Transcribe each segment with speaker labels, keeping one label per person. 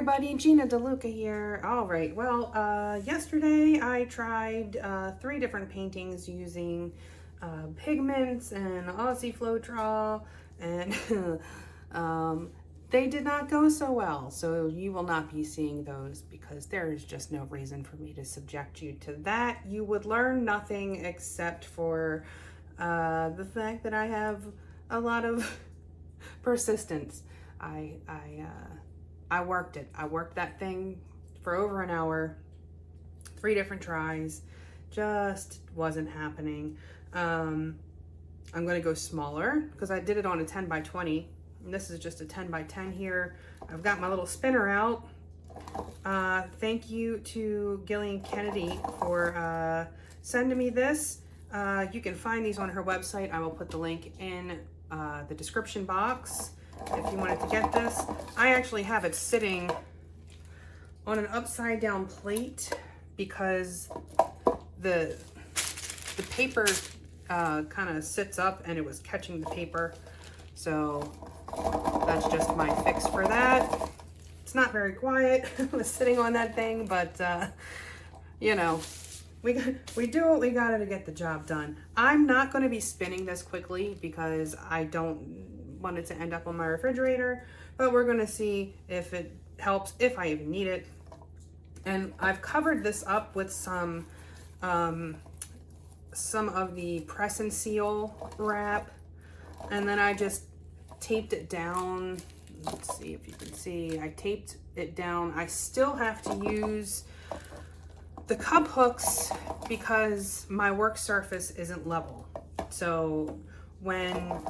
Speaker 1: everybody, Gina DeLuca here. All right, well, yesterday I tried 3 different paintings using pigments and Aussie Floetrol, and they did not go so well. So you will not be seeing those because there is just no reason for me to subject you to that. You would learn nothing except for the fact that I have a lot of persistence. I worked it. I worked that thing for over an hour, 3 different tries, just wasn't happening. I'm gonna go smaller because I did it on a 10 by 20. And this is just a 10 by 10 here. I've got my little spinner out. Thank you to Gillian Kennedy for sending me this. You can find these on her website. I will put the link in the description box if you wanted to get this. I actually have it sitting on an upside down plate because the paper kind of sits up and it was catching the paper. So that's just my fix for that. It's not very quiet. I was sitting on that thing, but you know, we do what we gotta to get the job done. I'm not gonna be spinning this quickly because I don't want it to end up on my refrigerator, but we're gonna see if it helps, if I even need it. And I've covered this up with some of the press and seal wrap, and then I just taped it down. Let's see if you can see. I taped it down. I still have to use the cup hooks because my work surface isn't level. So when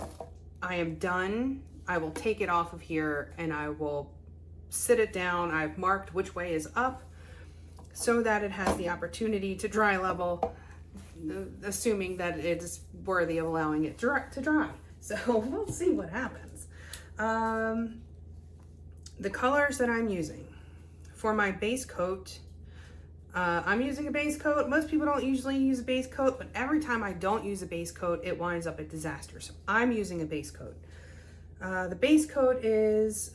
Speaker 1: I am done, I will take it off of here and I will sit it down. I've marked which way is up so that it has the opportunity to dry level, assuming that it's worthy of allowing it to dry. So we'll see what happens. The colors that I'm using for my base coat, I'm using a base coat. Most people don't usually use a base coat, but every time I don't use a base coat, it winds up a disaster. So I'm using a base coat. The base coat is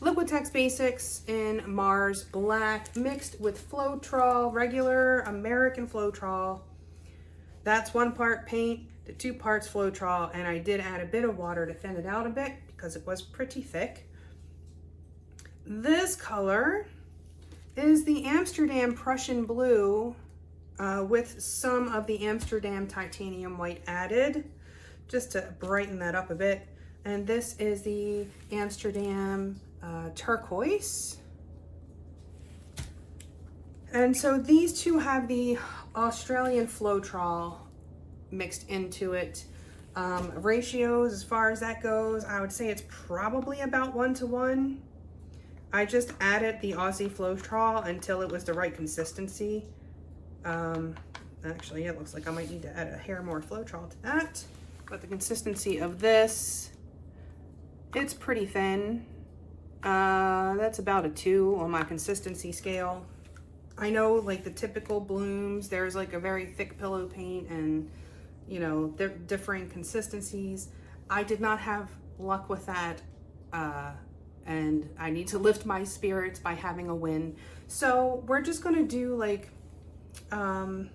Speaker 1: Liquitex Basics in Mars Black mixed with Floetrol, regular American Floetrol. That's 1 part paint to 2 parts Floetrol, and I did add a bit of water to thin it out a bit because it was pretty thick. This color is the Amsterdam Prussian Blue with some of the Amsterdam Titanium White added, just to brighten that up a bit. And this is the Amsterdam Turquoise. And so these two have the Australian Floetrol mixed into it. Ratios, as far as that goes, I would say it's probably about 1 to 1. I just added the Aussie Floetrol until it was the right consistency. Actually, it looks like I might need to add a hair more Floetrol to that. But the consistency of this, it's pretty thin. That's about a 2 on my consistency scale. I know, like the typical blooms, there's like a very thick pillow paint and, you know, they're differing consistencies. I did not have luck with that. And I need to lift my spirits by having a win. So we're just gonna do like an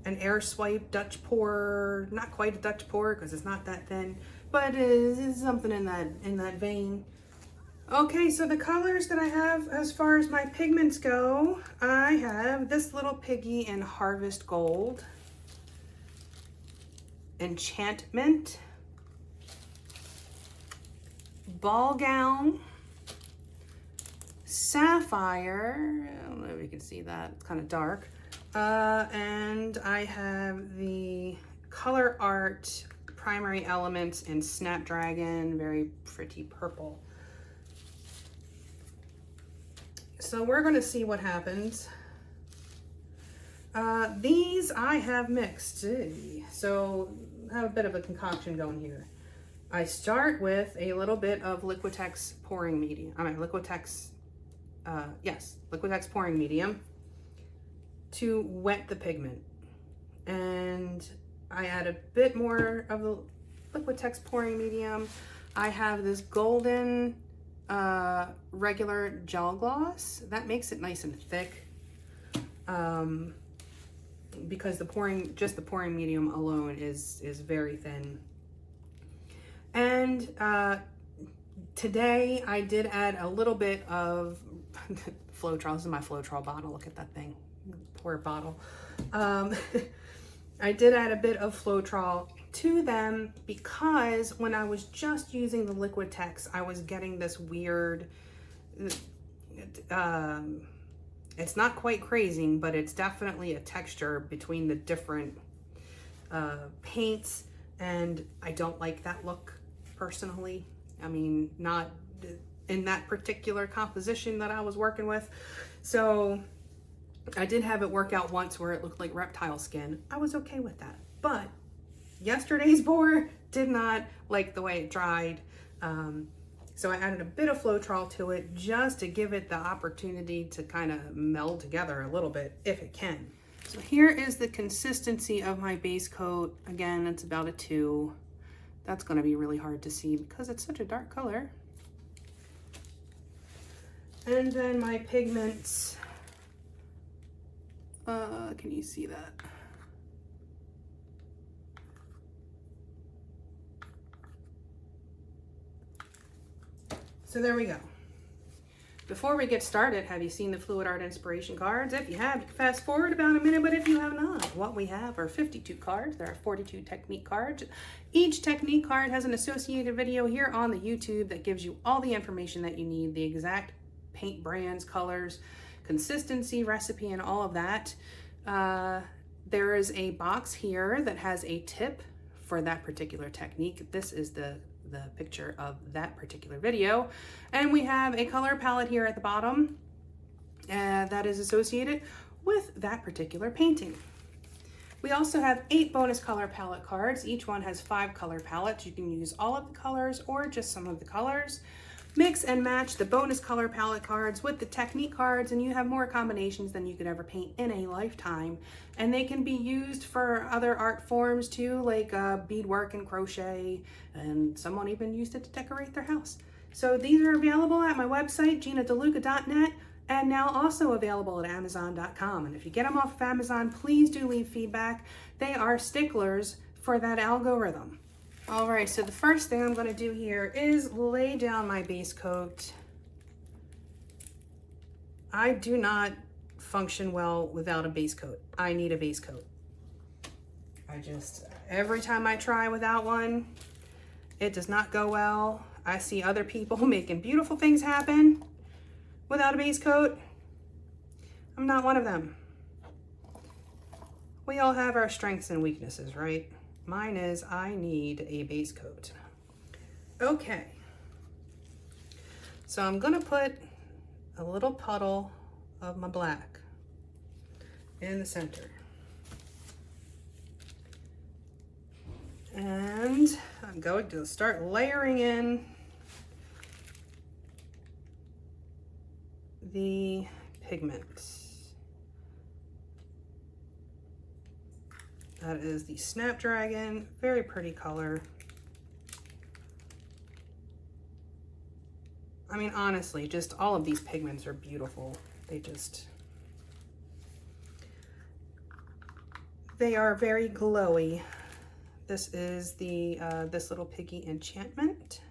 Speaker 1: air swipe Dutch pour, not quite a Dutch pour because it's not that thin, but it is something in that vein. Okay, so the colors that I have as far as my pigments go, I have this Little Piggy in Harvest Gold, Enchantment, Ball Gown, Sapphire, I don't know if you can see that, it's kind of dark, and I have the ColourArt Primary Elements in Snapdragon, very pretty purple. So we're gonna see what happens. These I have mixed, so I have a bit of a concoction going here. I start with a little bit of Liquitex pouring medium. Liquitex pouring medium to wet the pigment. And I add a bit more of the Liquitex pouring medium. I have this golden regular gel gloss. That makes it nice and thick. Because just the pouring medium alone is very thin. And today I did add a little bit of Floetrol. This is my Floetrol bottle. Look at that thing. Poor bottle. I did add a bit of Floetrol to them because when I was just using the Liquitex, I was getting this weird, it's not quite crazing, but it's definitely a texture between the different paints, and I don't like that look personally. I mean, not in that particular composition that I was working with. So I did have it work out once where it looked like reptile skin. I was okay with that. But yesterday's pour did not like the way it dried. So I added a bit of Floetrol to it just to give it the opportunity to kind of meld together a little bit if it can. So here is the consistency of my base coat. Again, it's about a 2. That's going to be really hard to see because it's such a dark color. And then my pigments. Can you see that? So there we go. Before we get started, have you seen the Fluid Art inspiration cards? If you have, you can fast forward about a minute, but if you have not, what we have are 52 cards. There are 42 technique cards. Each technique card has an associated video here on the YouTube that gives you all the information that you need, the exact paint brands, colors, consistency, recipe, and all of that. There is a box here that has a tip for that particular technique. This is the picture of that particular video. And we have a color palette here at the bottom that is associated with that particular painting. We also have 8 bonus color palette cards. Each one has 5 color palettes. You can use all of the colors or just some of the colors. Mix and match the bonus color palette cards with the technique cards, and you have more combinations than you could ever paint in a lifetime. And they can be used for other art forms too, like beadwork and crochet, and someone even used it to decorate their house. So these are available at my website, ginadeluca.net, and now also available at amazon.com. And if you get them off of Amazon, please do leave feedback. They are sticklers for that algorithm. All right, so the first thing I'm going to do here is lay down my base coat. I do not function well without a base coat. I need a base coat. Every time I try without one, it does not go well. I see other people making beautiful things happen without a base coat. I'm not one of them. We all have our strengths and weaknesses, right? Mine is I need a base coat. Okay. So I'm gonna put a little puddle of my black in the center. And I'm going to start layering in the pigments. That is the Snapdragon, very pretty color. I mean, honestly, just all of these pigments are beautiful. They are very glowy. This is the this Little Piggy Enchantment.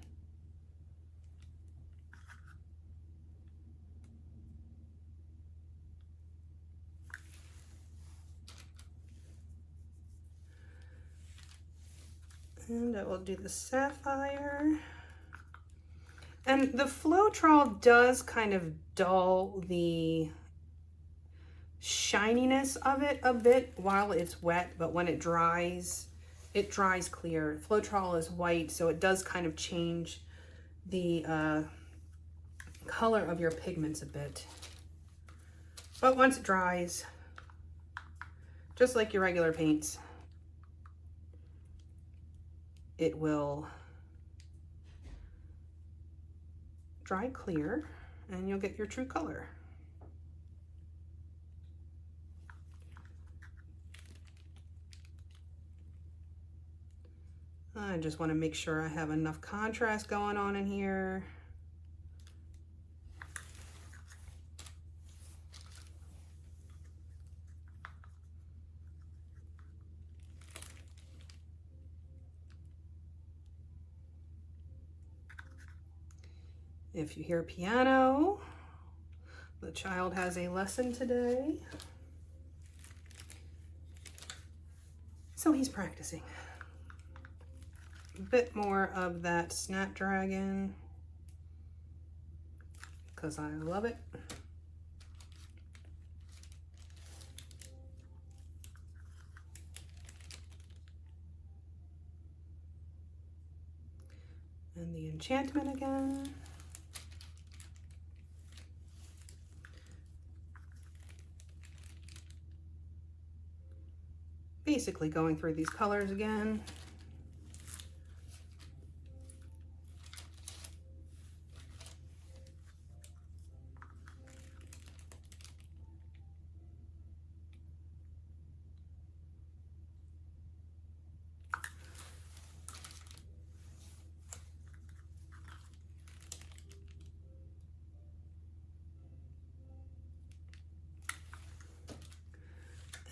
Speaker 1: And I will do the Sapphire. And the Floetrol does kind of dull the shininess of it a bit while it's wet, but when it dries clear. Floetrol is white, so it does kind of change the color of your pigments a bit. But once it dries, just like your regular paints, it will dry clear and you'll get your true color. I just want to make sure I have enough contrast going on in here. If you hear piano, the child has a lesson today. So he's practicing. A bit more of that Snapdragon because I love it. And the Enchanted again. Basically going through these colors again.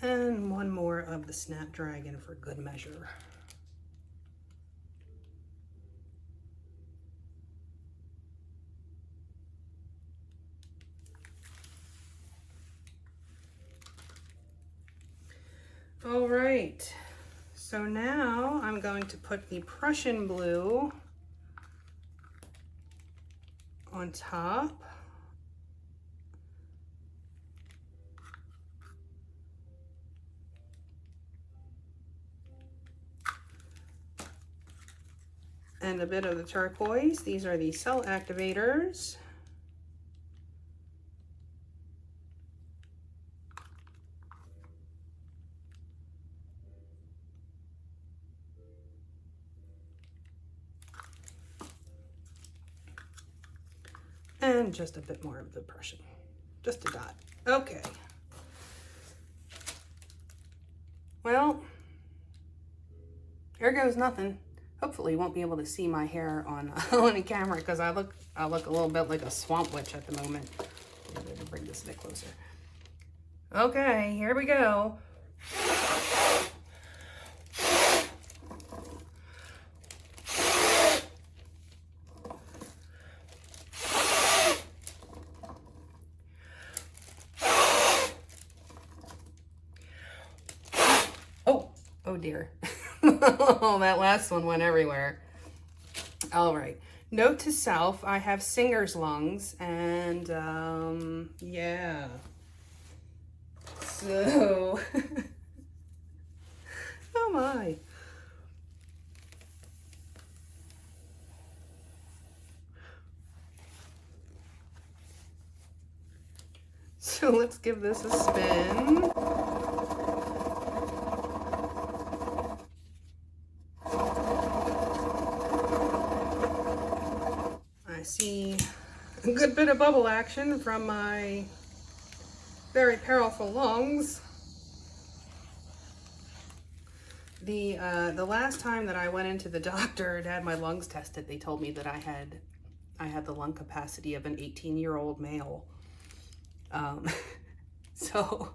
Speaker 1: And one more of the Snapdragon for good measure. All right, so now I'm going to put the Prussian Blue on top. And a bit of the turquoise. These are the cell activators. And just a bit more of the Prussian, just a dot. Okay. Well, here goes nothing. Hopefully you won't be able to see my hair on a camera because I look a little bit like a swamp witch at the moment. I'm going to bring this a bit closer. Okay, here we go. Oh dear. Oh, that last one went everywhere. All right. Note to self, I have singer's lungs and yeah. So, oh my. So let's give this a spin. I see a good bit of bubble action from my very powerful lungs. The last time that I went into the doctor to have my lungs tested, they told me that I had the lung capacity of an 18-year-old male. So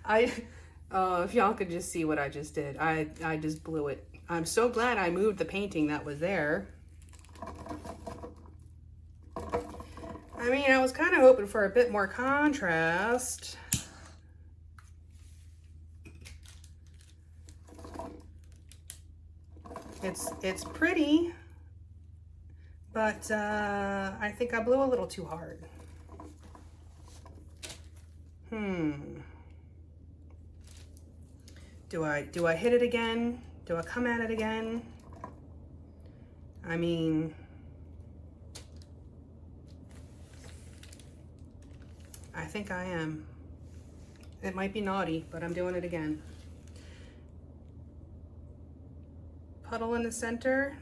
Speaker 1: if y'all could just see what I just did, I just blew it. I'm so glad I moved the painting that was there. I mean, I was kind of hoping for a bit more contrast. It's pretty, but I think I blew a little too hard. Do I hit it again? Do I come at it again? I mean, I think I am. It might be naughty, but I'm doing it again. Puddle in the center.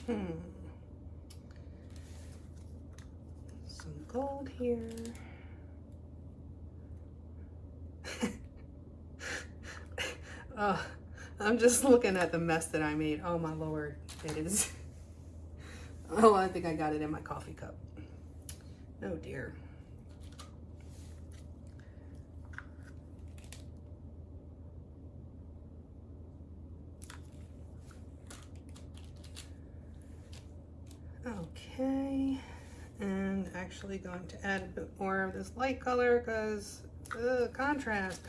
Speaker 1: Some gold here. Oh, I'm just looking at the mess that I made. Oh my Lord, it is. Oh, I think I got it in my coffee cup. Oh dear. Okay, and actually going to add a bit more of this light color because contrast.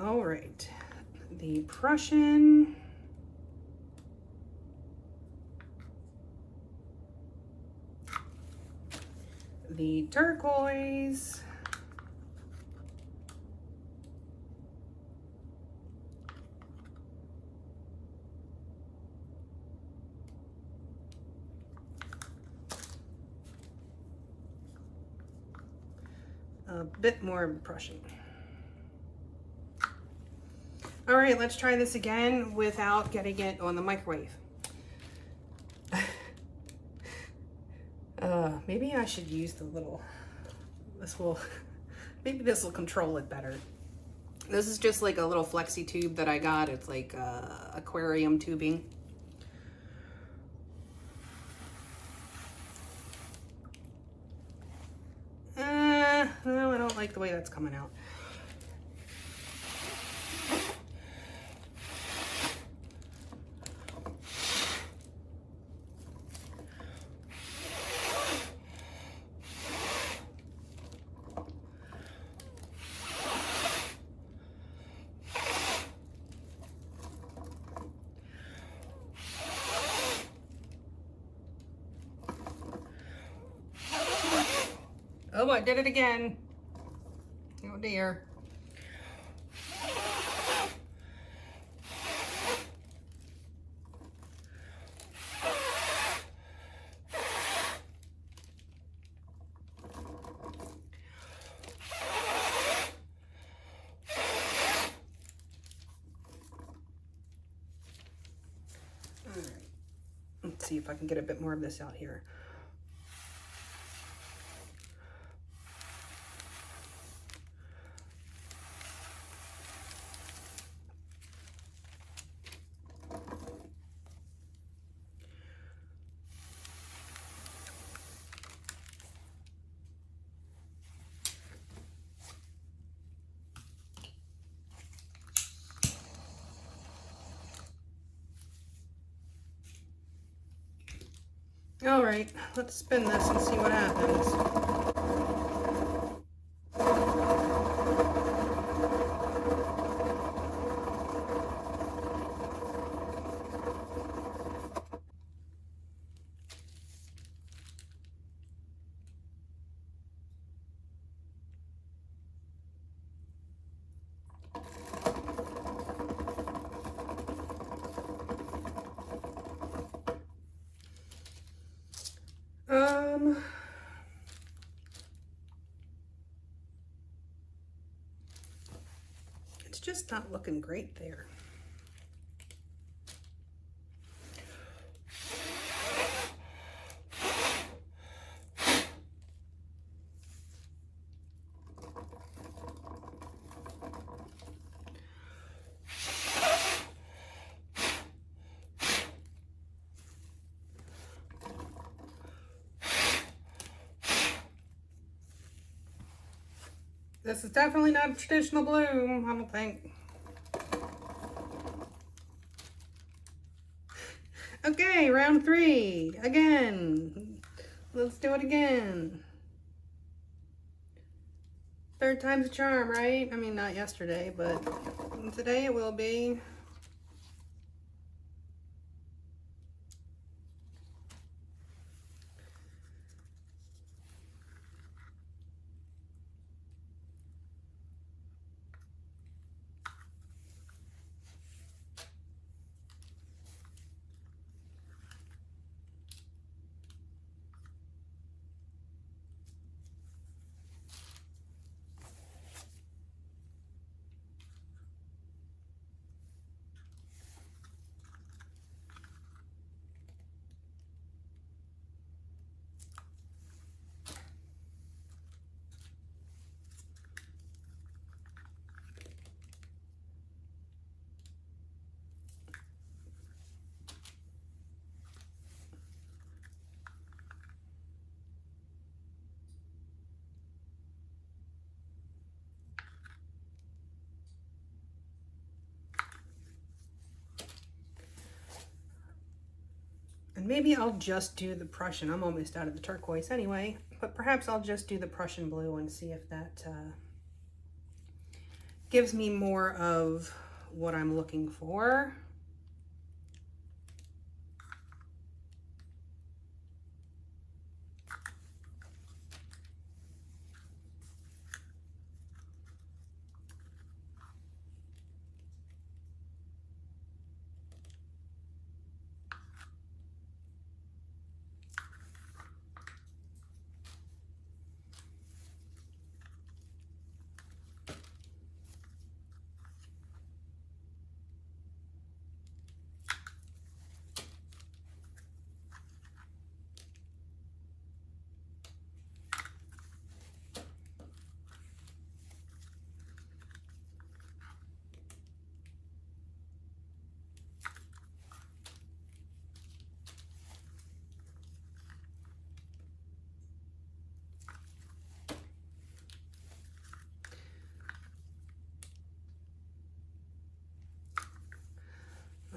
Speaker 1: All right, the Prussian. The turquoise. A bit more of the Prussian. All right, let's try this again without getting it on the microwave. Maybe I should use the little, maybe this will control it better. This is just like a little flexi tube that I got. It's like aquarium tubing. No, I don't like the way that's coming out. Oh, I did it again. Oh dear. All right. Let's see if I can get a bit more of this out here. All right, let's spin this and see what happens. It's just not looking great there. This is definitely not a traditional bloom, I don't think. Okay, round 3, again. Let's do it again. Third time's a charm, right? I mean, not yesterday, but today it will be. And maybe I'll just do the Prussian. I'm almost out of the turquoise anyway, but perhaps I'll just do the Prussian blue and see if that gives me more of what I'm looking for.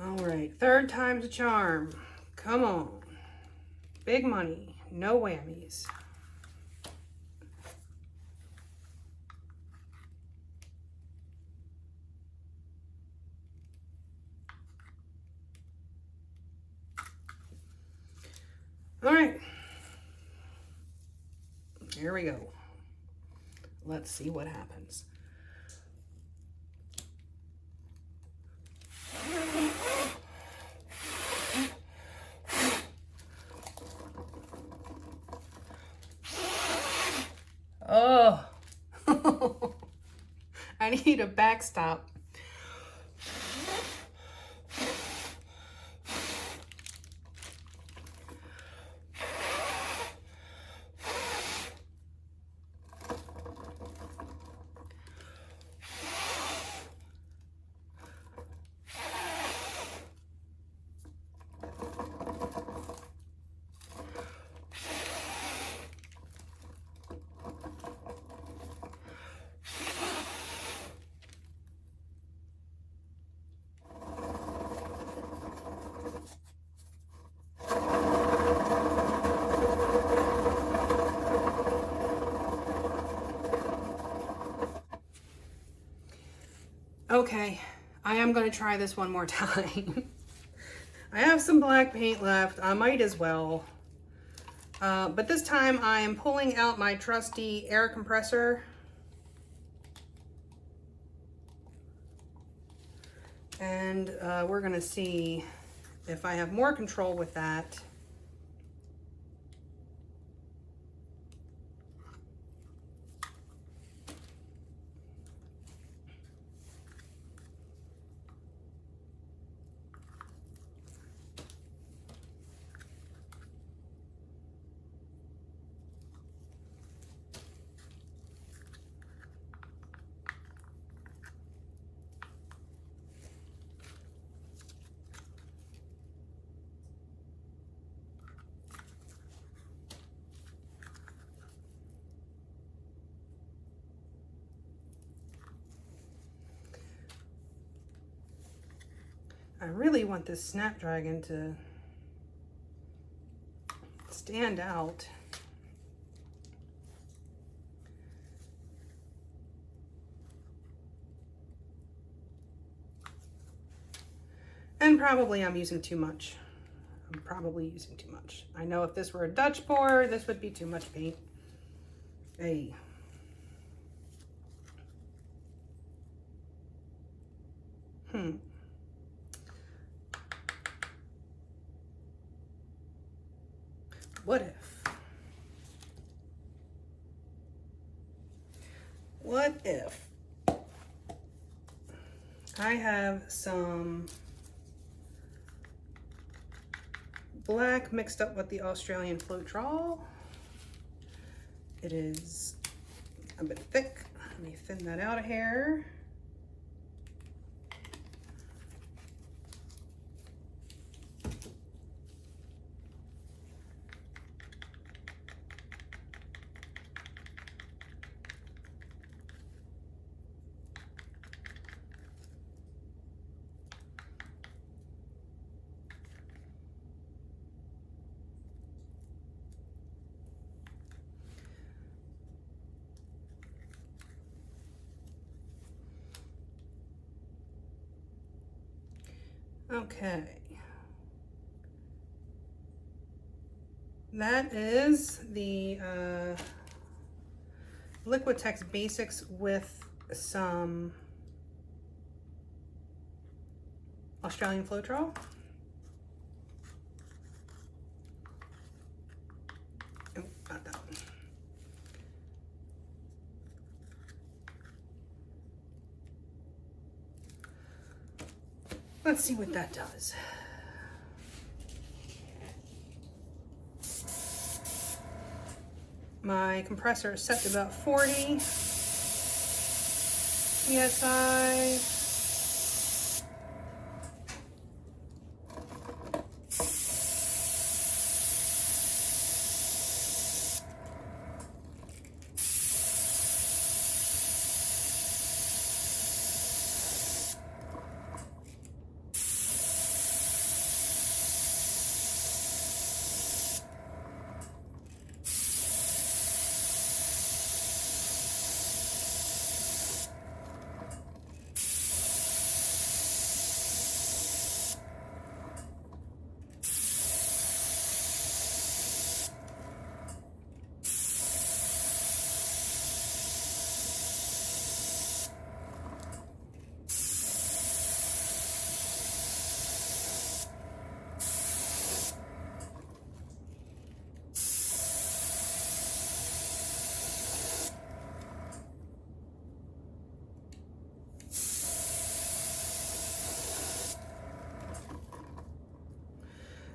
Speaker 1: All right, third time's a charm. Come on. Big money, no whammies. All right, here we go. Let's see what happens. Oh, I need a backstop. Okay, I am going to try this one more time. I have some black paint left. I might as well. But this time I am pulling out my trusty air compressor. And we're going to see if I have more control with that. I really want this Snapdragon to stand out. And probably I'm using too much. I'm probably using too much. I know if this were a Dutch pour, this would be too much paint. Hey. What if I have some black mixed up with the Australian Floetrol? It is a bit thick. Let me thin that out a hair. Okay. That is the Liquitex Basics with some Australian Floetrol. Oh, not that one. Let's see what that does. My compressor is set to about 40 PSI.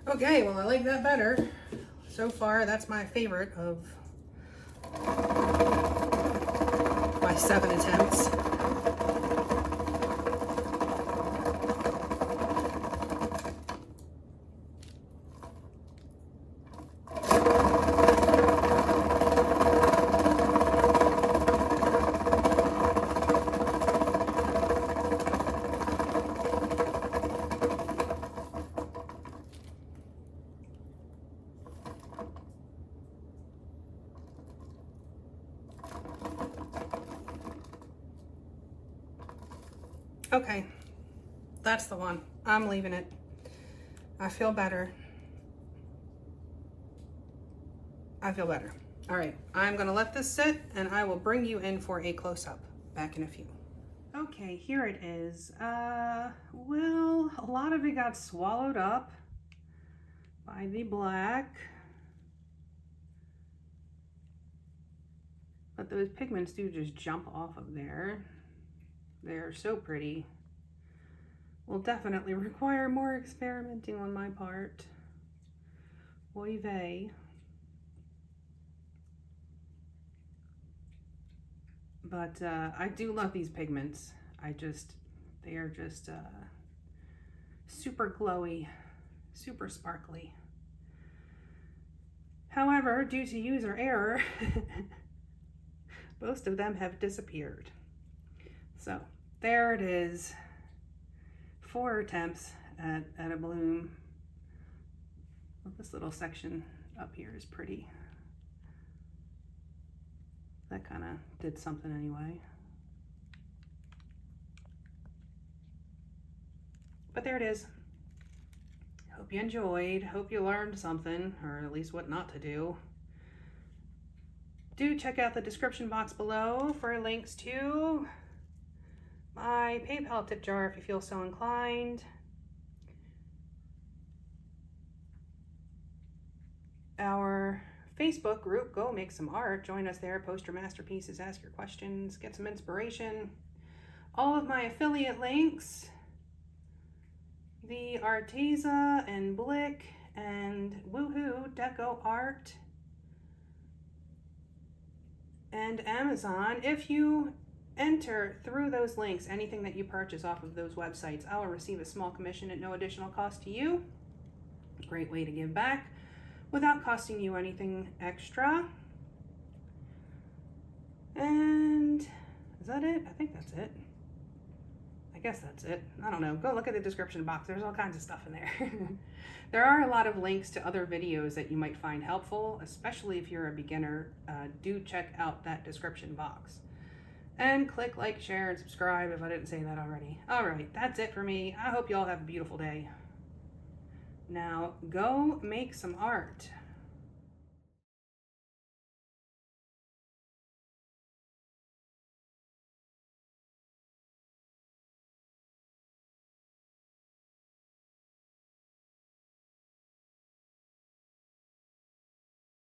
Speaker 1: Okay, well, I like that better. So far, that's my favorite of my 7 attempts. Okay, that's the one. I'm leaving it. I feel better. I feel better. All right, I'm gonna let this sit and I will bring you in for a close-up. Back in a few. Okay, here it is. Well, a lot of it got swallowed up by the black. But those pigments do just jump off of there. They're so pretty. Will definitely require more experimenting on my part. Oy vey. But I do love these pigments. They are just super glowy, super sparkly. However, due to user error, most of them have disappeared. So there it is. 4 attempts at a bloom. Well, this little section up here is pretty. That kind of did something anyway. But there it is. Hope you enjoyed. Hope you learned something, or at least what not to do. Do check out the description box below for links to my PayPal tip jar if you feel so inclined. Our Facebook group, Go Make Some Art. Join us there, post your masterpieces, ask your questions, get some inspiration. All of my affiliate links, the Arteza and Blick and Woohoo Deco Art and Amazon. If you enter through those links anything that you purchase off of those websites, I will receive a small commission at no additional cost to you. Great way to give back without costing you anything extra. And is that it? I think that's it. I guess that's it. I don't know. Go look at the description box. There's all kinds of stuff in there. There are a lot of links to other videos that you might find helpful, especially if you're a beginner. Do check out that description box. And click like, share, and subscribe if I didn't say that already. All right, that's it for me. I hope you all have a beautiful day. Now, go make some art.